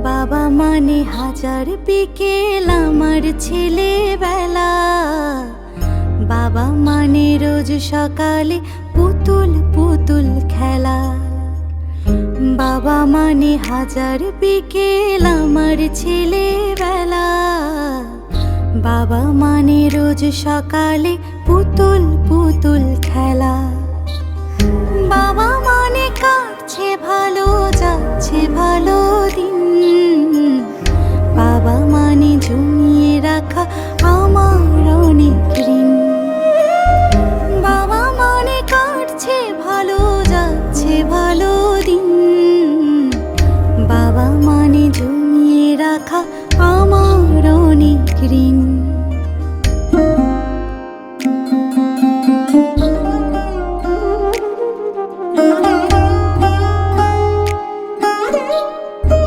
বাবা মানে হাজার বিকেল আমার ছেলেবেলা। বাবা মানে রোজ সকালে পুতুল পুতুল খেলা। বাবা মানে হাজার বিকেল আমার ছেলেবেলা। বাবা মানে রোজ সকালে পুতুল পুতুল খেলা। বাবা মানে কাটছে ভালো, যাচ্ছে ভালো দিন। বাবা মানে জমিয়ে রাখা আমার অনেক ঋণ। বাবা মানে কাটছে ভালো, যাচ্ছে ভালো দিন। বাবা মানে জমিয়ে রাখা আমার অনেক ঋণ।